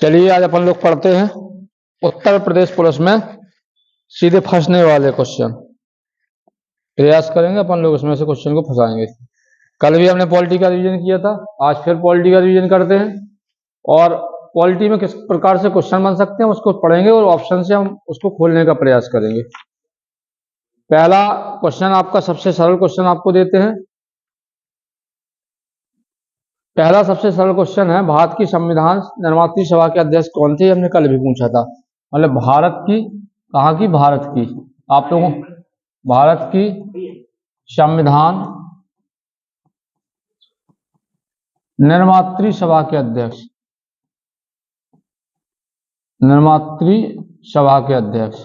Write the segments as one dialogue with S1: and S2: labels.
S1: चलिए आज अपन लोग पढ़ते हैं उत्तर प्रदेश पुलिस में सीधे फंसने वाले क्वेश्चन। प्रयास करेंगे अपन लोग उसमें से क्वेश्चन को फंसाएंगे। कल भी हमने पॉलिटी का रिवीजन किया था, आज फिर पॉलिटी का रिवीजन करते हैं और पॉलिटी में किस प्रकार से क्वेश्चन बन सकते हैं उसको पढ़ेंगे और ऑप्शन से हम उसको खोलने का प्रयास करेंगे। पहला क्वेश्चन आपका सबसे सरल क्वेश्चन आपको देते हैं। पहला सबसे सरल क्वेश्चन है, भारत की संविधान निर्मात्री सभा के अध्यक्ष कौन थे? हमने कल भी पूछा था। मतलब भारत की, कहाँ की? भारत की। आप लोगों, भारत की संविधान निर्मात्री सभा के अध्यक्ष, निर्मात्री सभा के अध्यक्ष,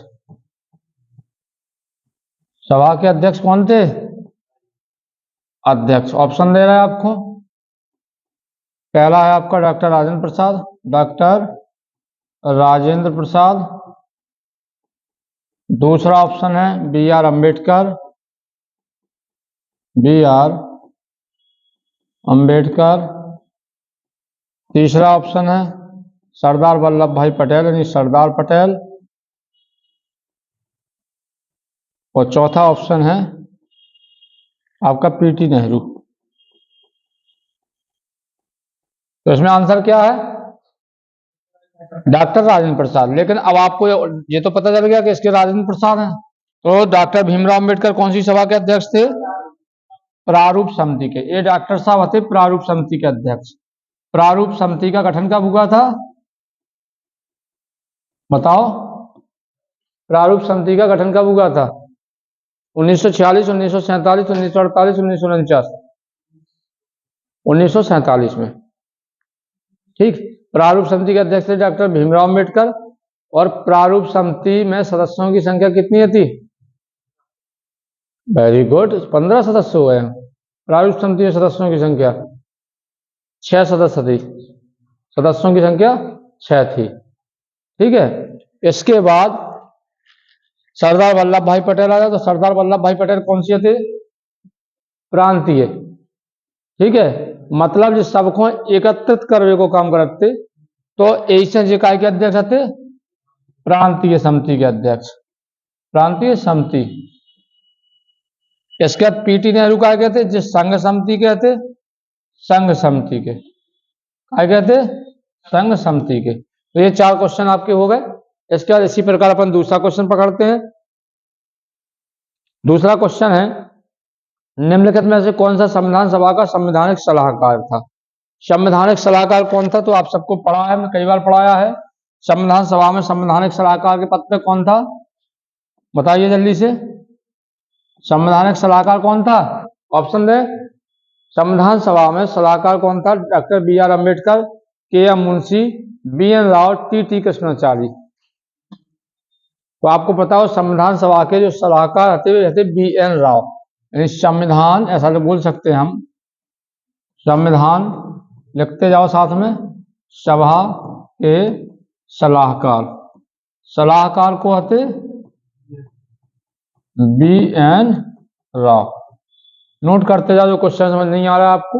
S1: सभा के अध्यक्ष कौन थे? अध्यक्ष। ऑप्शन दे रहा है आपको। पहला है आपका डॉक्टर राजेंद्र प्रसाद, डॉक्टर राजेंद्र प्रसाद। दूसरा ऑप्शन है B R Ambedkar, B R Ambedkar. तीसरा ऑप्शन है सरदार वल्लभ भाई पटेल यानी सरदार पटेल। और चौथा ऑप्शन है आपका पीटी नेहरू। तो इसमें आंसर क्या है? डॉक्टर राजेंद्र प्रसाद। लेकिन अब आपको ये तो पता चल गया कि इसके राजेंद्र प्रसाद हैं। तो डॉक्टर भीमराव अम्बेडकर कौन सी सभा के अध्यक्ष थे? प्रारूप समिति के। ये डॉक्टर साहब थे प्रारूप समिति के अध्यक्ष। प्रारूप समिति का गठन कब हुआ था? बताओ, प्रारूप समिति का गठन कब हुआ था? 1946, 1947, 1948, 1949। 1947 में। ठीक। प्रारूप समिति के अध्यक्ष थे डॉक्टर भीमराव अम्बेडकर। और प्रारूप समिति में सदस्यों की संख्या कितनी थी? वेरी गुड, 15 सदस्य हुए हैं। प्रारूप समिति में सदस्यों की संख्या 6 सदस्य थी। सदस्यों की संख्या 6 थी। ठीक है। इसके बाद सरदार वल्लभ भाई पटेल आया। तो सरदार वल्लभ भाई पटेल कौन से थे? प्रांतीय। ठीक है। मतलब जो सबको एकत्रित करने को काम करते, तो एशियन इकाई के अध्यक्ष थे प्रांतीय समिति के अध्यक्ष, प्रांतीय समिति। इसके बाद पीटी नेहरू क्या कहते? जिस संघ समिति कहते, संघ समिति के क्या कहते? संघ समिति के। तो ये 4 क्वेश्चन आपके हो गए। इसके बाद इसी प्रकार अपन दूसरा क्वेश्चन पकड़ते हैं। दूसरा क्वेश्चन है, निम्नलिखित में से कौन सा संविधान सभा का संवैधानिक सलाहकार था? संवैधानिक सलाहकार कौन था? तो आप सबको पढ़ा है, मैं कई बार पढ़ाया है। संविधान सभा में संवैधानिक सलाहकार के पद पे कौन था? बताइए जल्दी से। संवैधानिक सलाहकार कौन था? ऑप्शन दे। संविधान सभा में सलाहकार कौन था? Doctor B R Ambedkar, K M Munshi, B N Rao, T Krishnachari. तो आपको पता हो संविधान सभा के जो सलाहकार थे बी एन राव। यानी संविधान, ऐसा तो बोल सकते हैं हम, संविधान लिखते जाओ साथ में, सभा के सलाहकार, सलाहकार को आते बी एन राव। नोट करते जाओ जो क्वेश्चन समझ नहीं आ रहा है आपको।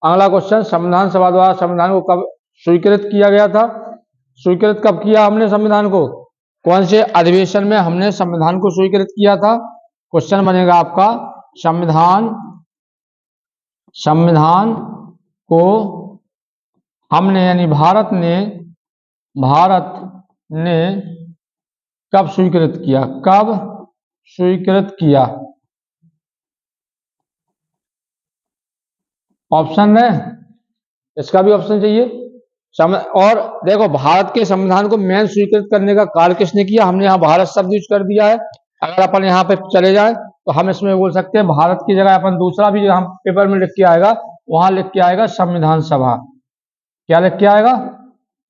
S1: अगला क्वेश्चन, संविधान सभा द्वारा संविधान को कब स्वीकृत किया गया था? स्वीकृत कब किया हमने संविधान को? कौन से अधिवेशन में हमने संविधान को स्वीकृत किया था? क्वेश्चन बनेगा आपका, संविधान को हमने यानी भारत ने कब स्वीकृत किया? कब स्वीकृत किया? ऑप्शन है, इसका भी ऑप्शन चाहिए। और देखो, भारत के संविधान को मेन स्वीकृत करने का कार्य किसने किया? हमने यहाँ भारत शब्द यूज कर दिया है। अगर अपन यहाँ पे चले जाए तो हम इसमें बोल सकते हैं भारत की जगह अपन दूसरा भी जो हम पेपर में लिख के आएगा, वहां लिख के आएगा संविधान सभा। क्या लिख के आएगा?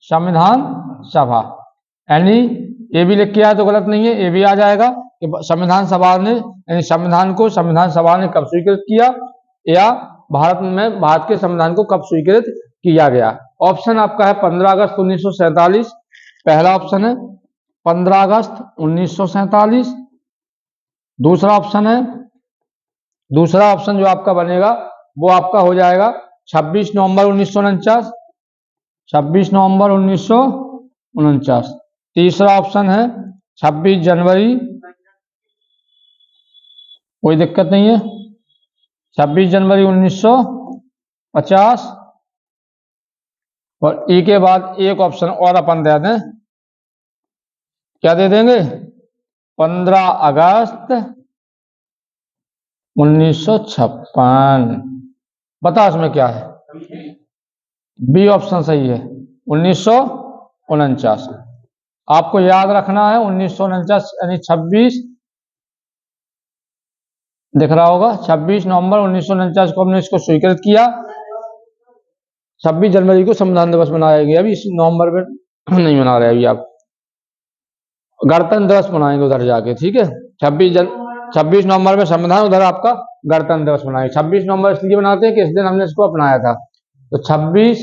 S1: संविधान सभा। यानी ये भी लिख के आया तो गलत नहीं है, ये भी आ जाएगा कि संविधान सभा ने, यानी संविधान को संविधान सभा ने कब स्वीकृत किया, या भारत के संविधान को कब स्वीकृत किया गया। ऑप्शन आपका है 15 अगस्त 1947। पहला ऑप्शन है 15 अगस्त 1947। दूसरा ऑप्शन है, दूसरा ऑप्शन जो आपका बनेगा वो आपका हो जाएगा 26 नवंबर 1949। 26 नवंबर 1949। तीसरा ऑप्शन है 26 जनवरी, कोई दिक्कत नहीं है, 26 जनवरी 1950। और ई के बाद एक ऑप्शन और अपन दे दें, क्या दे देंगे, 15 अगस्त 1956। बता इसमें क्या है, बी ऑप्शन सही है, 1949। आपको याद रखना है 1949 यानी 26, दिख रहा होगा 26 नवंबर 1949 को हमने इसको स्वीकृत किया। 26 जनवरी को संविधान दिवस मनाया गया, अभी इस नवंबर में नहीं मना रहे, अभी आप गणतंत्र दिवस मनाएंगे उधर जाके, ठीक है। 26 नवंबर में संविधान, उधर आपका गणतंत्र दिवस मनाएंगे। 26 नवंबर इसलिए मनाते हैं कि इस दिन हमने इसको अपनाया था। तो 26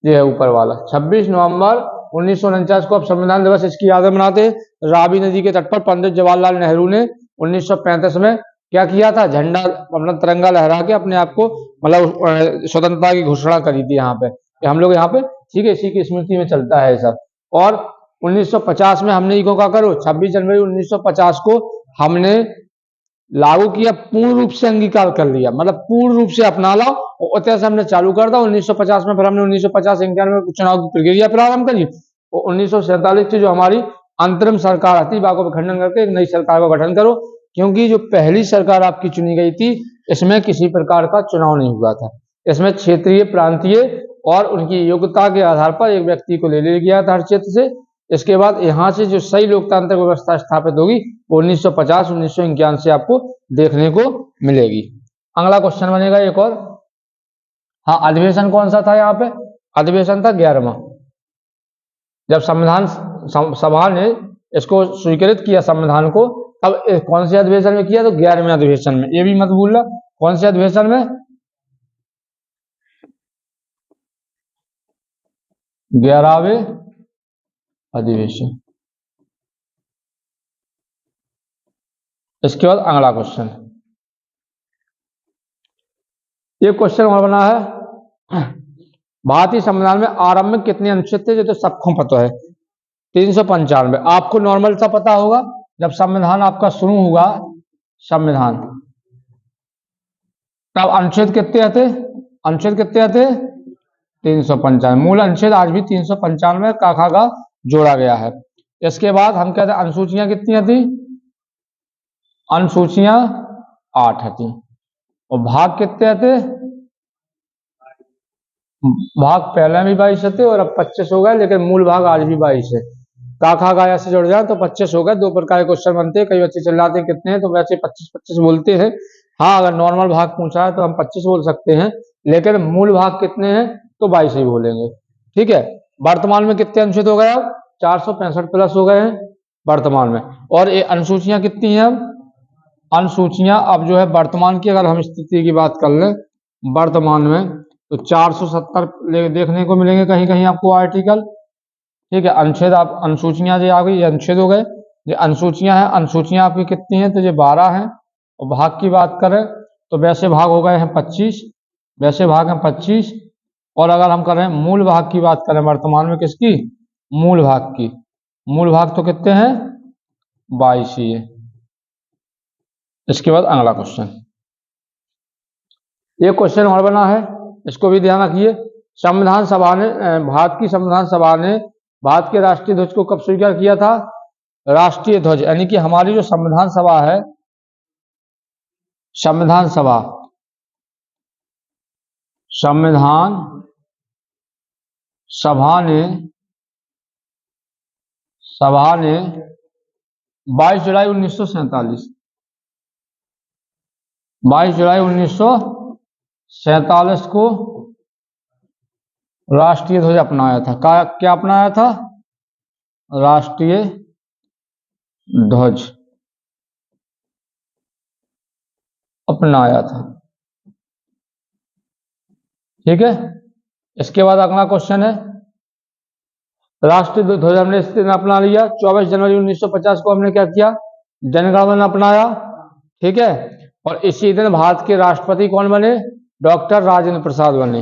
S1: ये है ऊपर वाला, 26 नवंबर 1949 को अब संविधान दिवस इसकी याद में मनाते हैं। रावी नदी के तट पर पंडित जवाहरलाल नेहरू ने 1935 में क्या किया था, झंडा अपना तिरंगा लहरा के अपने आप को मतलब स्वतंत्रता की घोषणा करी थी यहाँ पे, कि हम लोग यहाँ पे, ठीक है, इसी की स्मृति में चलता है सब। और 1950 में हमने इको का करो 26 जनवरी 1950 को हमने लागू किया, पूर्ण रूप से अंगीकार कर लिया, मतलब पूर्ण रूप से अपना लो, और से हमने चालू कर दिया 1950 में। फिर हमने 1950-51 में चुनाव की प्रक्रिया प्रारंभ करी, और 1947 से जो हमारी अंतरिम सरकार आती, बाको का खंडन करके एक नई सरकार का गठन करो, क्योंकि जो पहली सरकार आपकी चुनी गई थी इसमें किसी प्रकार का चुनाव नहीं हुआ था। इसमें क्षेत्रीय, प्रांतीय और उनकी योग्यता के आधार पर एक व्यक्ति को ले लिया गया था हर क्षेत्र से। इसके बाद यहाँ से जो सही लोकतांत्रिक व्यवस्था स्थापित होगी वो 1950-1951 से आपको देखने को मिलेगी। अगला क्वेश्चन बनेगा एक और, हाँ, अधिवेशन कौन सा था यहाँ पे, अधिवेशन था 11वां। जब संविधान सभा ने इसको स्वीकृत किया संविधान को, तब कौन से अधिवेशन में किया, तो 11वें अधिवेशन में। ये भी मत भूलना, कौन से अधिवेशन में, 11वें अधिवेशन। इसके बाद अगला क्वेश्चन, ये क्वेश्चन और बना है, भारतीय संविधान में आरंभिक कितने अनुच्छेद थे, जो तो सबको पता है, 395। आपको नॉर्मल सा पता होगा, जब संविधान आपका शुरू हुआ संविधान, तब अनुच्छेद कितने आते, अनुच्छेद कितने आते, 395। मूल अनुच्छेद आज भी 395 काखा का जोड़ा गया है। इसके बाद हम कहते हैं अनुसूचियां कितनी थी, अनुसूचियां 8 थी, और भाग कितने थे, भाग पहले भी 22 थे और अब 25 हो गए, लेकिन मूल भाग आज भी 22 है। काखा गाया से जुड़ जाए तो 25 हो गए। दो प्रकार के क्वेश्चन बनते हैं, कई बच्चे चिल्लाते हैं कितने हैं, तो वैसे 25-25 बोलते हैं। हाँ, अगर नॉर्मल भाग पूछा है तो हम 25 बोल सकते हैं, लेकिन मूल भाग कितने हैं तो 22 ही बोलेंगे, ठीक है। वर्तमान में कितने अनुच्छेद हो गए, अब 465 प्लस हो गए हैं वर्तमान में। और ये अनुसूचियां कितनी हैं, अनुसूचियां अब जो है वर्तमान की, अगर हम स्थिति की बात कर लें वर्तमान में, तो 470 देखने को मिलेंगे कहीं कहीं आपको आर्टिकल, ठीक है। अनुच्छेद आप अनुसूचियां जो आ गई, ये अनुच्छेद हो गए, ये अनुसूचियां हैं। अनुसूचियां आपकी कितनी हैं, तो ये 12 हैं। और भाग की बात करें तो वैसे भाग हो गए हैं 25, वैसे भाग हैं 25। और अगर हम करें मूल भाग की बात करें वर्तमान में, किसकी, मूल भाग की, मूल भाग तो कितने हैं, 22 ही है। इसके बाद अगला क्वेश्चन, ये क्वेश्चन और बना है, इसको भी ध्यान रखिए। संविधान सभा ने, भारत की संविधान सभा ने भारत के राष्ट्रीय ध्वज को कब स्वीकार किया था, राष्ट्रीय ध्वज यानी कि हमारी जो संविधान सभा है, संविधान सभा, संविधान सभा ने 22 जुलाई 1947, 22 जुलाई 1947 को राष्ट्रीय ध्वज अपनाया था। क्या अपनाया था, राष्ट्रीय ध्वज अपनाया था, ठीक है। इसके बाद अगला क्वेश्चन है, राष्ट्रीय ध्वज हमने इस दिन अपना लिया। 24 जनवरी 1950 को हमने क्या किया, जनगणमन अपनाया, ठीक है। और इसी दिन भारत के राष्ट्रपति कौन बने, डॉक्टर राजेंद्र प्रसाद बने।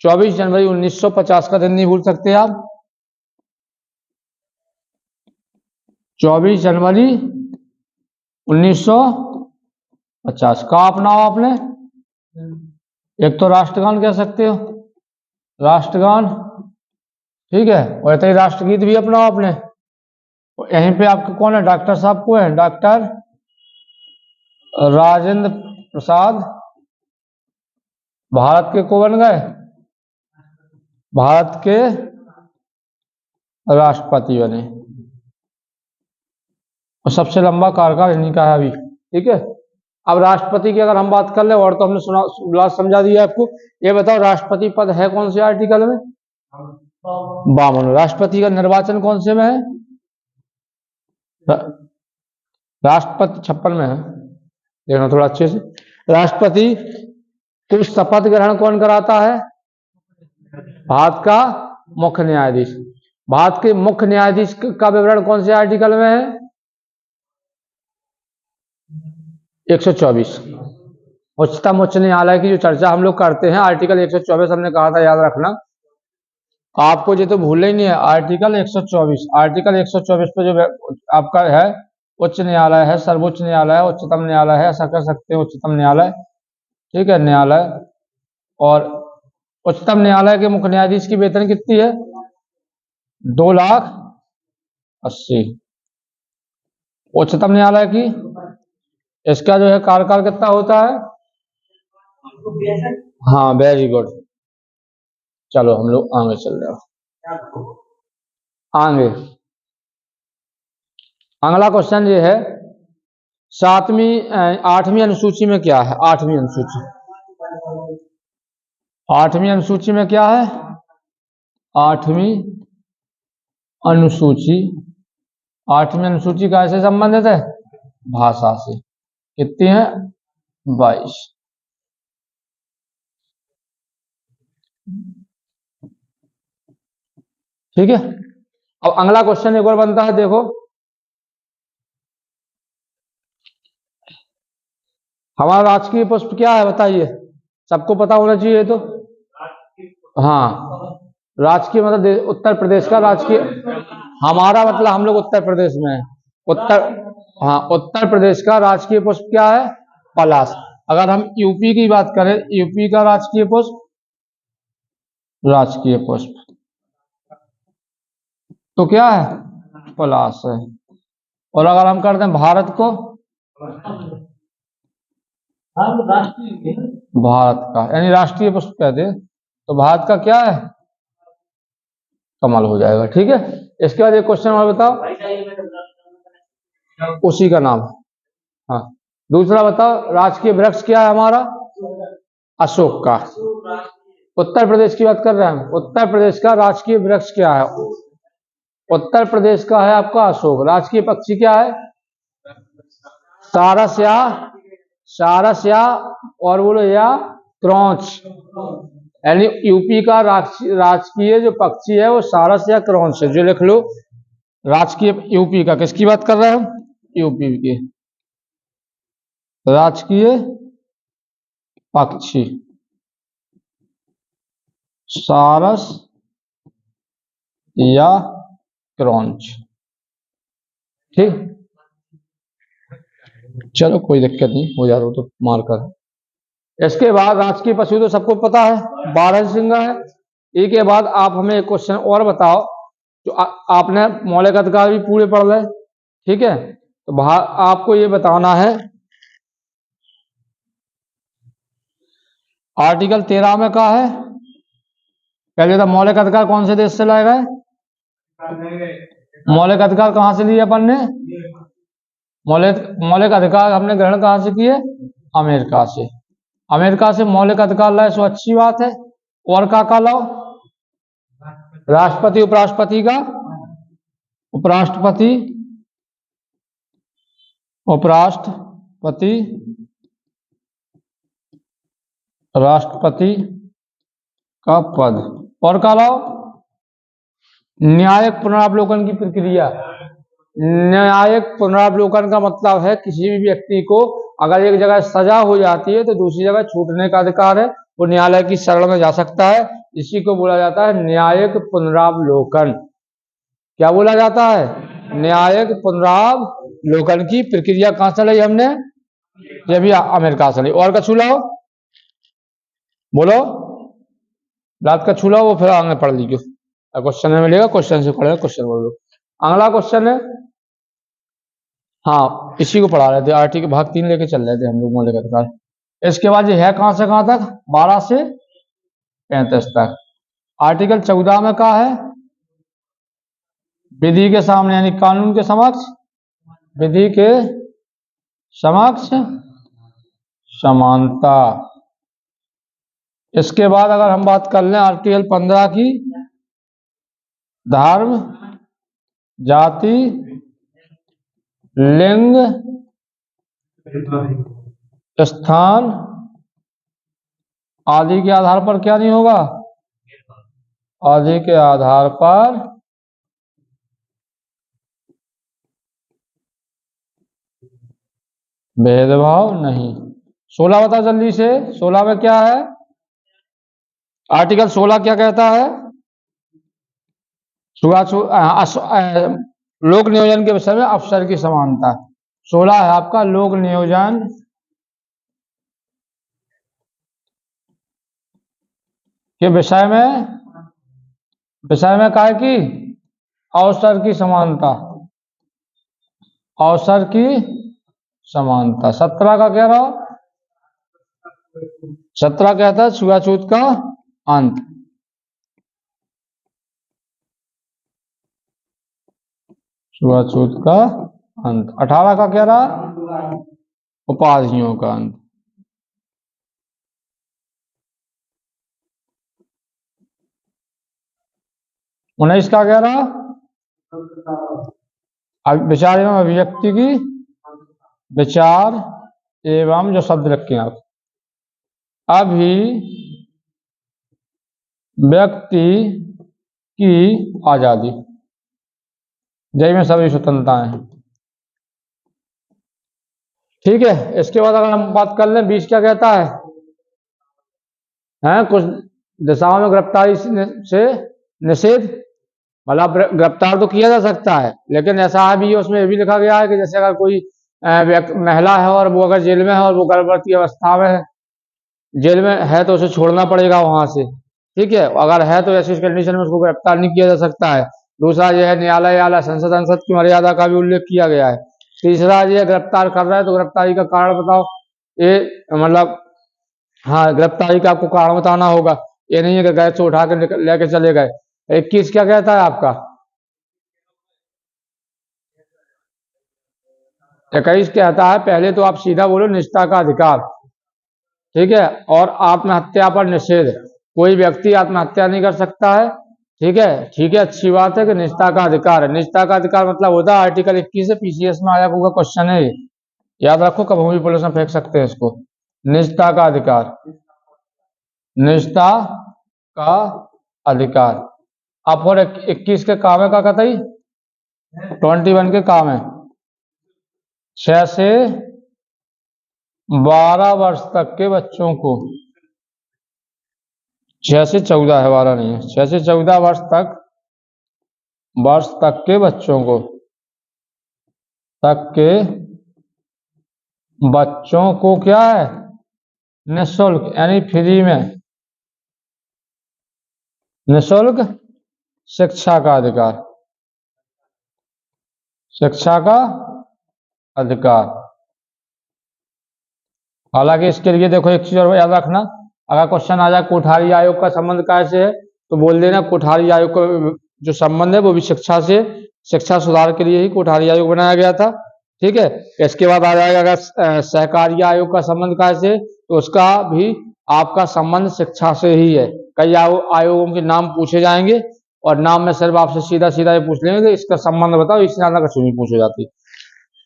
S1: 24 जनवरी 1950 का दिन नहीं भूल सकते आप। 24 जनवरी 1950 का अपनाओ आपने। एक तो राष्ट्रगान कह सकते हो, राष्ट्रगान, ठीक है, और ऐसे ही राष्ट्रगीत भी अपनाओ आपने। यहीं पे आपके कौन है, डॉक्टर साहब को है, डॉक्टर राजेंद्र प्रसाद भारत के को बन गए, भारत के राष्ट्रपति बने, और सबसे लंबा कार्यकाल इन्हीं का है अभी, ठीक है। अब राष्ट्रपति की अगर हम बात कर ले, और तो हमने सुना समझा दिया आपको। ये बताओ राष्ट्रपति पद है कौन से आर्टिकल में? 52। राष्ट्रपति का निर्वाचन कौन से में है? राष्ट्रपति 56 में है, देखना थोड़ा अच्छे से। राष्ट्रपति को शपथ ग्रहण कौन कराता है? भारत का मुख्य न्यायाधीश। भारत के मुख्य न्यायाधीश का विवरण कौन से आर्टिकल में है? 124। उच्चतम उच्च न्यायालय की जो चर्चा हम लोग करते हैं, आर्टिकल 124 हमने कहा था, याद रखना। आपको ये तो भूलना ही नहीं है, आर्टिकल 124। आर्टिकल 124 पे जो आपका है, उच्च न्यायालय है, सर्वोच्च न्यायालय है, उच्चतम न्यायालय है, ऐसा कर सकते हैं, उच्चतम न्यायालय, ठीक है, न्यायालय। और उच्चतम न्यायालय के मुख्य न्यायाधीश की वेतन कितनी है? 2,80,000। उच्चतम न्यायालय की, इसका जो है कार्यकाल कितना होता है? हाँ, वेरी गुड। चलो हम लोग आगे चल रहे हैं। आगे अगला क्वेश्चन ये है, 8वीं अनुसूची में क्या है? 8वीं अनुसूची, 8वीं अनुसूची में क्या है? 8वीं अनुसूची, 8वीं अनुसूची का ऐसे संबंधित है? भाषा से। कितनी है? 22। ठीक है। अब अगला क्वेश्चन एक और बनता है, देखो, हमारा राजकीय पुष्प क्या है बताइए? सबको पता होना चाहिए तो। हाँ, राजकीय मतलब उत्तर प्रदेश का राजकीय, हमारा मतलब हम लोग उत्तर प्रदेश में है, हाँ, उत्तर प्रदेश का राजकीय पुष्प क्या है? पलाश। अगर हम यूपी की बात करें, यूपी का राजकीय पुष्प, राजकीय पुष्प तो क्या है? पलाश है। और अगर हम करते हैं भारत को, भारत का यानी राष्ट्रीय पुष्प कहते हैं, तो भारत का क्या है? कमल हो जाएगा, ठीक है। इसके बाद एक क्वेश्चन और बताओ, उसी का नाम। हाँ, दूसरा बताओ, राजकीय वृक्ष क्या है हमारा? अशोक का। उत्तर प्रदेश की बात कर रहे हैं हम, उत्तर प्रदेश का राजकीय वृक्ष क्या है? उत्तर प्रदेश का है आपका अशोक। राजकीय पक्षी क्या है? सारस या, सारस या, और बोलो या क्रॉच, यानी यूपी का राजकीय जो पक्षी है वो सारस या क्रॉच है, जो लिख लो। राजकीय यूपी का, किसकी बात कर रहे हैं हम? यूपी के राजकीय पक्षी सारस या क्रॉच, ठीक। चलो कोई दिक्कत नहीं, हो जाता तो मारकर। इसके बाद राजकीय पशु तो सबको पता है, बारहसिंगा है। एक के बाद आप हमें एक क्वेश्चन और बताओ, जो आपने मौलिक अधिकार भी पूरे पढ़ ले, ठीक है। तो आपको ये बताना है, आर्टिकल 13 में क्या है? पहले तो मौलिक अधिकार कौन से देश से लाए गए? मौलिक अधिकार कहां से लिए अपन ने? मौलिक अधिकार हमने ग्रहण कहां से किए? अमेरिका से। अमेरिका से मौलिक अधिकार लाए, सो अच्छी बात है। और का लाओ? राष्ट्रपति उपराष्ट्रपति का, उपराष्ट्रपति, उपराष्ट्रपति, राष्ट्रपति का पद। और का लाओ? न्यायिक पुनरावलोकन की प्रक्रिया। न्यायिक पुनरावलोकन का मतलब है किसी भी व्यक्ति को अगर एक जगह सजा हो जाती है तो दूसरी जगह छूटने का अधिकार है, वो न्यायालय की शरण में जा सकता है इसी को बोला जाता है न्यायिक पुनरावलोकन। क्या बोला जाता है? न्यायिक पुनरावलोकन की प्रक्रिया कहां से ली हमने? ये भी अमेरिका से ली। और का छूलाओ, बोलो, रात का छूलाओ, वो फिर आगे पढ़ लीजिए, क्वेश्चन में मिलेगा, क्वेश्चन से पढ़ेगा, क्वेश्चन बोल दो। अगला क्वेश्चन है, हाँ इसी को पढ़ा रहे थे, आर्टिकल भाग 3 लेके चल रहे थे हम लोग मौलिक अधिकार। इसके बाद ये है कहां से कहां तक? 12 से 35 तक। आर्टिकल 14 में क्या है? विधि के सामने यानी कानून के समक्ष, विधि के समक्ष समानता। इसके बाद अगर हम बात कर लें आर्टिकल 15 की, धर्म, जाति, लिंग, स्थान आदि के आधार पर क्या नहीं होगा? आदि के आधार पर भेदभाव नहीं। 16 बता जल्दी से, 16 में क्या है? आर्टिकल 16 क्या कहता है? लोक नियोजन के विषय में अफसर की समानता। 16 है आपका लोक नियोजन के विषय में क्या है कि अवसर की समानता, अवसर की समानता। 17 का कह रहा हूं, 17 कहता है छुआछूत का अंत। छुआछूत का अंत। 18 का कह रहा उपाधियों का अंत। 19 का कह रहा विचार एवं अभिव्यक्ति की, विचार एवं जो शब्द रखे आप, अभिव्यक्ति की आजादी, जय में सभी स्वतंत्रताएं हैं। ठीक है। इसके बाद अगर हम बात कर लें 20 क्या कहता है? कुछ दिशाओं में गिरफ्तारी से निषेध, मतलब गिरफ्तार तो किया जा सकता है, लेकिन ऐसा है भी उसमें भी लिखा गया है कि जैसे अगर कोई महिला है और वो अगर जेल में है और वो गर्भवती अवस्था में है, जेल में है, तो उसे छोड़ना पड़ेगा वहां से। ठीक है, अगर है तो ऐसी कंडीशन में उसको गिरफ्तार नहीं किया जा सकता है। दूसरा यह है न्यायालय या संसद की मर्यादा का भी उल्लेख किया गया है। तीसरा ये गिरफ्तार कर रहा है तो गिरफ्तारी का कारण बताओ, ये मतलब हाँ गिरफ्तारी का आपको कारण बताना होगा, ये नहीं है कि गए तो उठा के लेके चले गए। 21 क्या कहता है आपका? 21 कहता है पहले तो आप सीधा बोलो निजता का अधिकार, ठीक है, और आत्महत्या पर निषेध। कोई व्यक्ति आत्महत्या नहीं कर सकता है, ठीक है, अच्छी बात है कि निजता का अधिकार है। निजता का अधिकार मतलब होता है आर्टिकल 21 से पीसीएस में आया होगा क्वेश्चन है, याद रखो, कभी भी पुलिस में फेंक सकते हैं इसको। निजता का अधिकार, निजता का अधिकार। अब और 21 के काम है का कतई 21 के काम है 6 से 12 वर्ष तक के बच्चों को, 6 से 14 है, 12 नहीं है, 6 से 14 वर्ष तक के बच्चों को, क्या है? निःशुल्क यानी फ्री में निःशुल्क शिक्षा का अधिकार, शिक्षा का अधिकार। हालांकि इसके लिए देखो एक चीज और याद रखना, अगर क्वेश्चन आ जाए कोठारी आयोग का संबंध कैसे है, तो बोल देना कोठारी आयोग का जो संबंध है वो भी शिक्षा से, शिक्षा सुधार के लिए ही कोठारी आयोग बनाया गया था। ठीक है। इसके बाद आ जाएगा अगर सहकारी आयोग का संबंध कैसे, तो उसका भी आपका संबंध शिक्षा से ही है। कई आयोगों के नाम पूछे जाएंगे और नाम में सिर्फ आपसे सीधा सीधा ये पूछ लेंगे कि इसका संबंध बताओ, इससे ज्यादा कुछ नहीं पूछी जाती।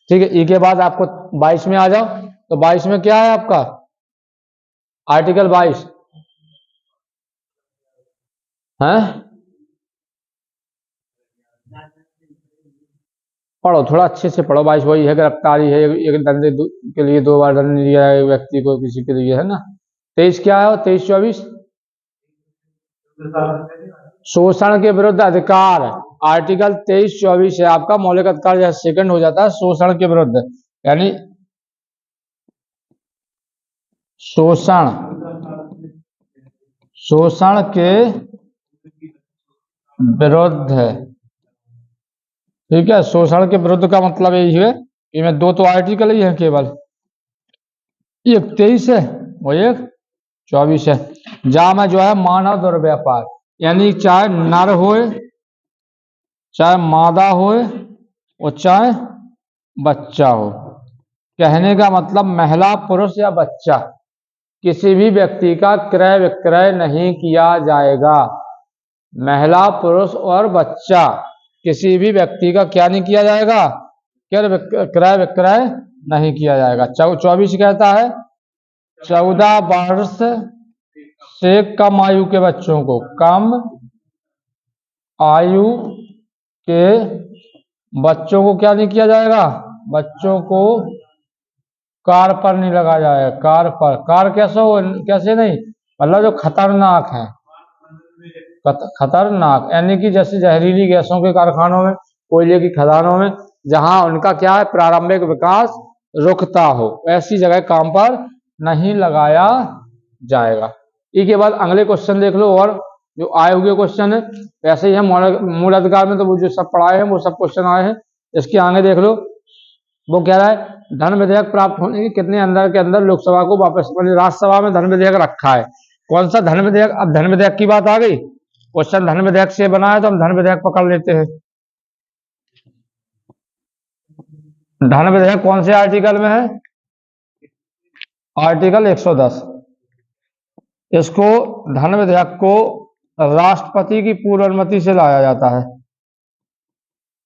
S1: ठीक है। इसके बाद आपको 22 में आ जाओ, तो 22 में क्या है आपका? आर्टिकल 22 है, पढ़ो थोड़ा अच्छे से पढ़ो। 22 वही है गिरफ्तारी है, एक दंडे के लिए 2 बार दंड दिया है व्यक्ति को किसी के लिए, है ना। 23 क्या है? 23 24 शोषण के विरुद्ध अधिकार, आर्टिकल 23-24 है आपका मौलिक अधिकार, जैसे सेकंड हो जाता है शोषण के विरुद्ध, यानी शोषण के विरुद्ध है। ठीक है, शोषण के विरुद्ध का मतलब यही है कि मैं दो तो आर्टिकल ही है केवल, एक 23 है वो एक 24 है, जहां में जो है मानव दुर्व्यापार, यानी चाहे नर होए चाहे मादा होए और चाहे बच्चा हो, कहने का मतलब महिला पुरुष या बच्चा, किसी भी व्यक्ति का क्रय विक्रय नहीं किया जाएगा। महिला पुरुष और बच्चा किसी भी व्यक्ति का क्या नहीं किया जाएगा, क्रय विक्रय नहीं किया जाएगा। 24 कहता है 14 वर्ष से कम आयु के बच्चों को, कम आयु के बच्चों को क्या नहीं किया जाएगा, बच्चों को कार पर नहीं लगा जाएगा। कार पर, कार कैसे नहीं, मतलब जो खतरनाक है, खतरनाक यानी कि जैसे जहरीली गैसों के कारखानों में, कोयले की खदानों में, जहां उनका क्या है प्रारंभिक विकास रुकता हो, ऐसी जगह काम पर नहीं लगाया जाएगा। इसके बाद अगले क्वेश्चन देख लो, और जो आए हुए क्वेश्चन है वैसे ही है, मूल अधिकार में तो वो जो सब पढ़ाए हैं वो सब क्वेश्चन आए हैं। इसके आगे देख लो, वो कह रहा है धन विधेयक प्राप्त होने के कितने अंदर के अंदर लोकसभा को वापस, राज्यसभा में धन विधेयक रखा है। कौन सा धन विधेयक, अब धन विधेयक की बात आ गई, क्वेश्चन धन विधेयक से बना है तो हम धन विधेयक पकड़ लेते हैं। धन विधेयक कौन से आर्टिकल में है, आर्टिकल 110। इसको धन विधेयक को राष्ट्रपति की पूर्व अनुमति से लाया जाता है,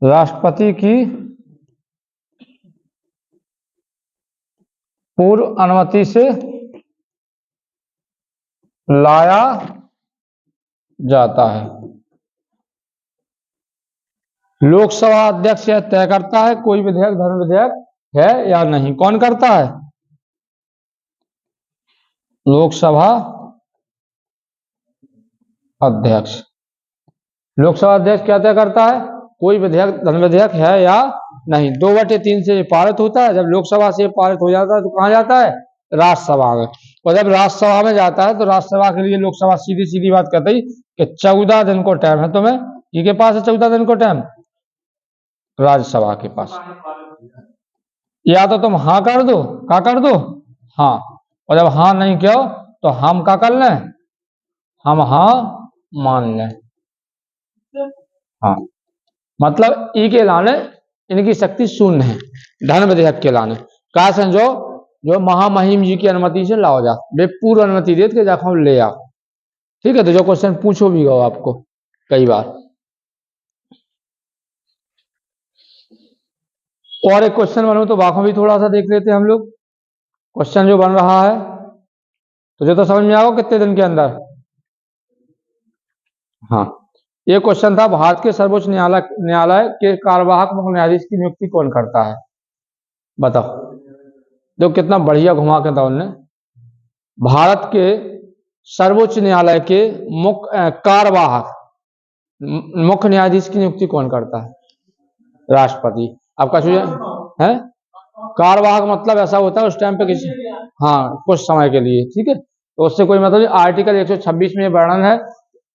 S1: राष्ट्रपति की पूर्व अनुमति से लाया जाता है। लोकसभा अध्यक्ष यह तय करता है कोई विधेयक धन विधेयक है या नहीं। कौन करता है, लोकसभा अध्यक्ष। लोकसभा अध्यक्ष क्या तय करता है, कोई विधेयक धन विधेयक है या नहीं। 2/3 से पारित होता है, जब लोकसभा से पारित हो जाता है तो कहां जाता है, राज्यसभा में, और जब राज्यसभा में जाता है तो राज्यसभा के लिए लोकसभा सीधी सीधी बात कहती है कि 14 दिन को टाइम है तुम्हें, किसके पास है 14 दिन को टाइम, राज्यसभा के पास। या तो तुम हाँ कर दो, क्या कर दो, हाँ, और जब हाँ नहीं क्यों तो हम क्या कर लें, हम हाँ मान लें। हाँ, मतलब ई के लाने इनकी शक्ति शून्य है, धन विधेयक के लाने का समझो, जो महामहिम जी की अनुमति से लाओ जा, वे पूर्व अनुमति देते के जाकर ले आओ। ठीक है, तो जो क्वेश्चन पूछो भी गो आपको कई बार। और एक क्वेश्चन बनू तो बाकी भी थोड़ा सा देख लेते हैं हम लोग, क्वेश्चन जो बन रहा है तो जो तो समझ में आओ कितने दिन के अंदर। हाँ, ये क्वेश्चन था भारत के सर्वोच्च न्यायालय के कार्यवाहक मुख्य न्यायाधीश की नियुक्ति कौन करता है, बताओ। देखो कितना बढ़िया घुमा के था उनने, भारत के सर्वोच्च न्यायालय के कार्यवाहक मुख्य न्यायाधीश की नियुक्ति कौन करता है, राष्ट्रपति। आपका है कार्यवाहक मतलब ऐसा होता है उस टाइम पे किसी, हाँ कुछ समय के लिए, ठीक है, तो उससे कोई मतलब नहीं। आर्टिकल 126 में वर्णन है,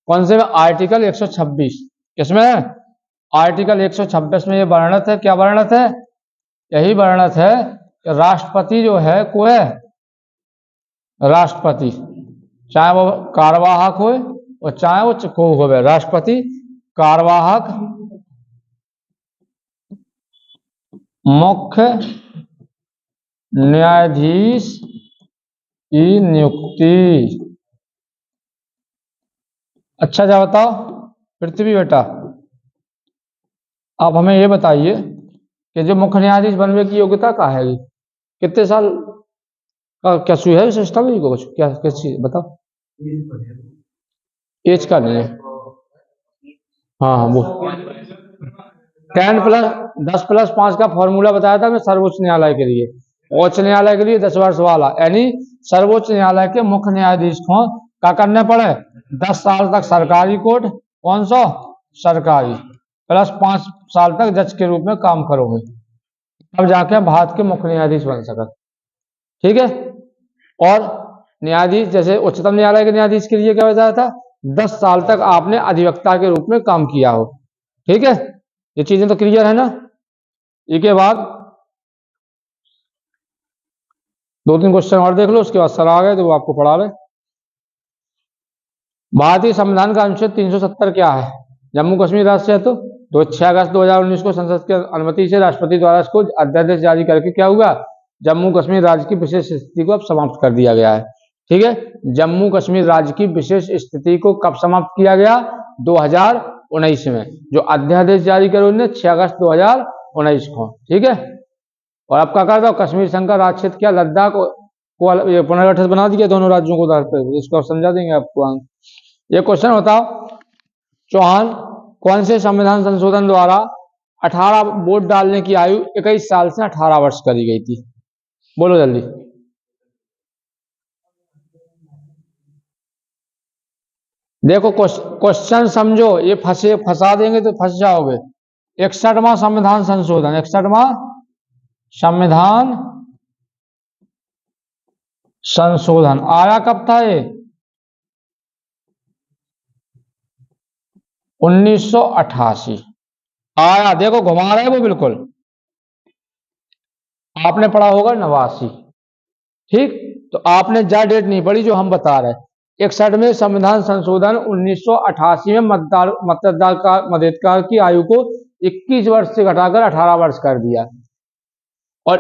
S1: कौन से में, आर्टिकल 126 किसमें है, आर्टिकल 126 में ये वर्णित है, क्या वर्णित है, यही वर्णित है कि राष्ट्रपति जो है को है, राष्ट्रपति चाहे वो कार्यवाहक हो और चाहे वो को हो, राष्ट्रपति कार्यवाहक मुख्य न्यायाधीश की नियुक्ति। अच्छा जा बताओ पृथ्वी बेटा, आप हमें ये बताइए कि जो मुख्य न्यायाधीश बनने की योग्यता क्या है, कितने साल का क्या सुई है सिस्टम है कुछ, क्या किस चीज बताओ, एज का नहीं है। हाँ हाँ वो 10+5 का फॉर्मूला बताया था मैं सर्वोच्च न्यायालय के लिए, उच्च न्यायालय के लिए 10 वर्ष वाला, यानी सर्वोच्च न्यायालय के मुख्य न्यायाधीश को क्या करने पड़े, 10 साल तक सरकारी कोर्ट, कौन सा सरकारी, प्लस 5 साल तक जज के रूप में काम करोगे, तब जाके भारत के मुख्य न्यायाधीश बन सकते। ठीक है। और न्यायाधीश जैसे उच्चतम न्यायालय के न्यायाधीश के लिए क्या बताया था, 10 साल तक आपने अधिवक्ता के रूप में काम किया हो। ठीक है, ये चीजें तो क्लियर है ना। इसके बाद 2-3 क्वेश्चन और देख लो, उसके बाद सर आ गए तो वो आपको पढ़ा ले। भारतीय संविधान का अनुच्छेद 370 क्या है? जम्मू कश्मीर राज्य है तो 6 अगस्त 2019 को संसद की अनुमति से राष्ट्रपति द्वारा इसको अध्यादेश जारी करके क्या हुआ, जम्मू कश्मीर राज्य की विशेष स्थिति को अब समाप्त कर दिया गया है। ठीक है, जम्मू कश्मीर राज्य की विशेष स्थिति को कब समाप्त किया गया, 2019 में, जो अध्यादेश जारी करे उन्होंने 6 अगस्त 2019 को। ठीक है, और आपका कर दो कश्मीर संघ का राज्य क्षेत्र क्या, लद्दाख को पुनर्गठित बना दिया दोनों राज्यों को, इसको समझा देंगे आपको। ये क्वेश्चन बताओ, चौहान कौन से संविधान संशोधन द्वारा 18 वोट डालने की आयु 21 साल से 18 वर्ष करी गई थी? बोलो जल्दी। देखो क्वेश्चन समझो, ये फंसा देंगे तो फंस जाओगे। 61वां संविधान संशोधन, 61वां संविधान संशोधन आया कब था ये? 1988 आया। देखो घुमा रहे वो, बिल्कुल आपने पढ़ा होगा 89। ठीक, तो आपने जा डेट नहीं पढ़ी जो हम बता रहे हैं। 61 में संविधान संशोधन 1988 में मताधिकार की आयु को 21 वर्ष से घटाकर 18 वर्ष कर दिया। और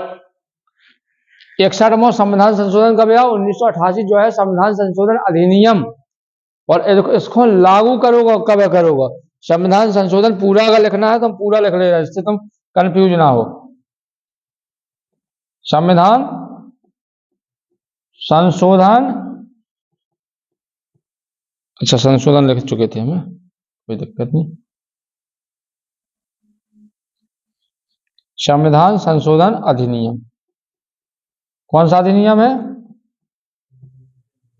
S1: 61वां संविधान संशोधन कब आया? 1988 जो है संविधान संशोधन अधिनियम। और इसको लागू करोगे कब करोगे? संविधान संशोधन पूरा अगर लिखना है तो पूरा लिख लेगा, जिससे तुम कंफ्यूज ना हो। संविधान संशोधन, अच्छा संशोधन लिख चुके थे हमें, कोई दिक्कत नहीं। संविधान संशोधन अधिनियम कौन सा अधिनियम है?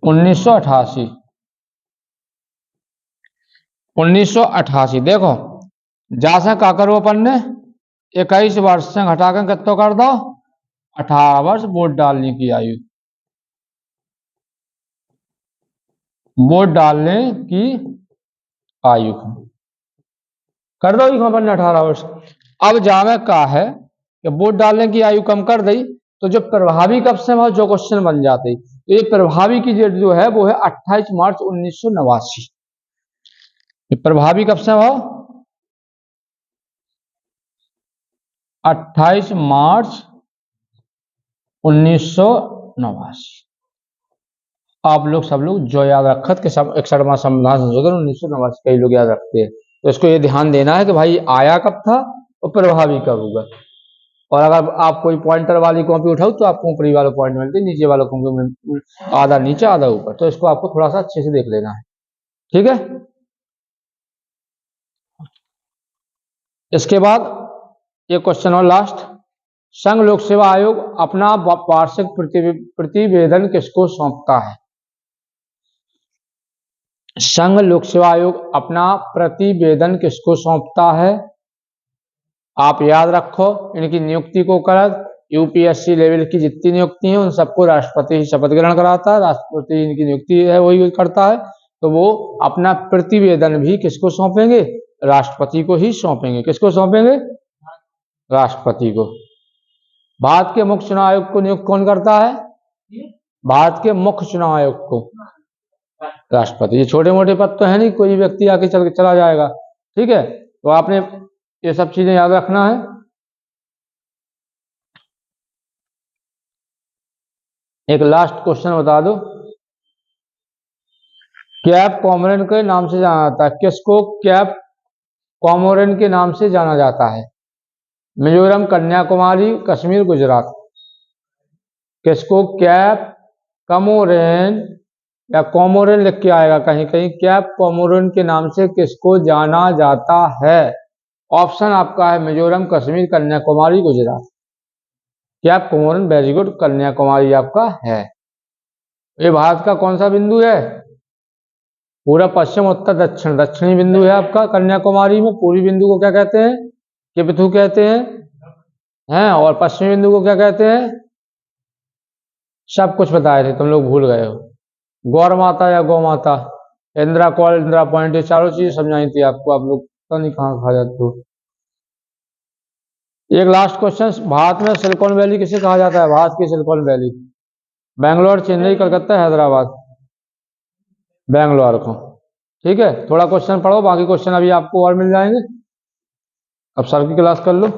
S1: 1988। 1988 देखो, जैसा का करो अपन ने 21 वर्ष से घटाकर कितना कर दो, 18 वर्ष वोट डालने की आयु, वोट डालने की आयु कर दो अपन ने 18 वर्ष। अब जावे का है कि वोट डालने की आयु कम कर दी तो जो प्रभावी कब से वह जो क्वेश्चन बन जाते, तो ये प्रभावी की डेट जो है वो है 28 मार्च 1989। प्रभावी कब से हो? 28 मार्च 1989। आप लोग सब लोग जो याद रखत के 61वां संविधान संशोधन 1989 कई लोग याद रखते हैं, तो इसको ये ध्यान देना है कि भाई आया कब था और प्रभावी कब होगा। और अगर आप कोई पॉइंटर वाली कॉपी उठाओ तो आपको ऊपरी वाला पॉइंट मिलते, नीचे वाला कॉपी आधा नीचे आधा ऊपर, तो इसको आपको थोड़ा सा अच्छे से देख लेना है। ठीक है, इसके बाद एक क्वेश्चन और लास्ट, संघ लोक सेवा आयोग अपना वार्षिक प्रतिवेदन किसको सौंपता है? संघ लोक सेवा आयोग अपना प्रतिवेदन किसको सौंपता है? आप याद रखो, इनकी नियुक्ति को कर यूपीएससी लेवल की जितनी नियुक्ति है उन सबको राष्ट्रपति शपथ ग्रहण कराता है, राष्ट्रपति इनकी नियुक्ति है वही करता है, तो वो अपना प्रतिवेदन भी किसको सौंपेंगे? राष्ट्रपति को ही सौंपेंगे। किसको सौंपेंगे? राष्ट्रपति को। भारत के मुख्य चुनाव आयोग को नियुक्त कौन करता है? भारत के मुख्य चुनाव आयोग को राष्ट्रपति। ये छोटे मोटे पद तो है नहीं, कोई व्यक्ति आके चला जाएगा। ठीक है, तो आपने ये सब चीजें याद रखना है। एक लास्ट क्वेश्चन बता दो, कैप कॉमोरेन के नाम से जाना जाता है, किसको कैप कॉमोरेन के नाम से जाना जाता है? मिजोरम, कन्याकुमारी, कश्मीर, गुजरात। किसको कैप कमोरेन या कॉमोरेन लिख के आएगा कहीं कहीं, कैप कॉमोरेन के नाम से किसको जाना जाता है? ऑप्शन आपका है Mizoram, Kashmir, Kanyakumari, Gujarat. Cape Comorin, very good, Kanyakumari आपका है। ये भारत का कौन सा बिंदु है? पूरा पश्चिम उत्तर दक्षिण, दक्षिणी बिंदु है आपका कन्याकुमारी में। पूर्वी बिंदु को क्या कहते हैं? केपिथु कहते हैं। और पश्चिमी बिंदु को क्या कहते हैं? सब कुछ बताए थे, तुम लोग भूल गए हो। गौर माता या गौ माता, इंदिरा कॉल, इंदिरा पॉइंट, ये चारों चीज समझाई थी आपको। आप लोग पता नहीं कहाँ खा जाते हो। एक लास्ट क्वेश्चन, भारत में सिलिकॉन वैली किसे कहा जाता है? भारत की सिलिकॉन वैली, बैंगलोर, चेन्नई, कलकत्ता, हैदराबाद। बैंगलोर को। ठीक है, थोड़ा क्वेश्चन पढ़ो, बाकी क्वेश्चन अभी आपको और मिल जाएंगे। अब सर की क्लास कर लो।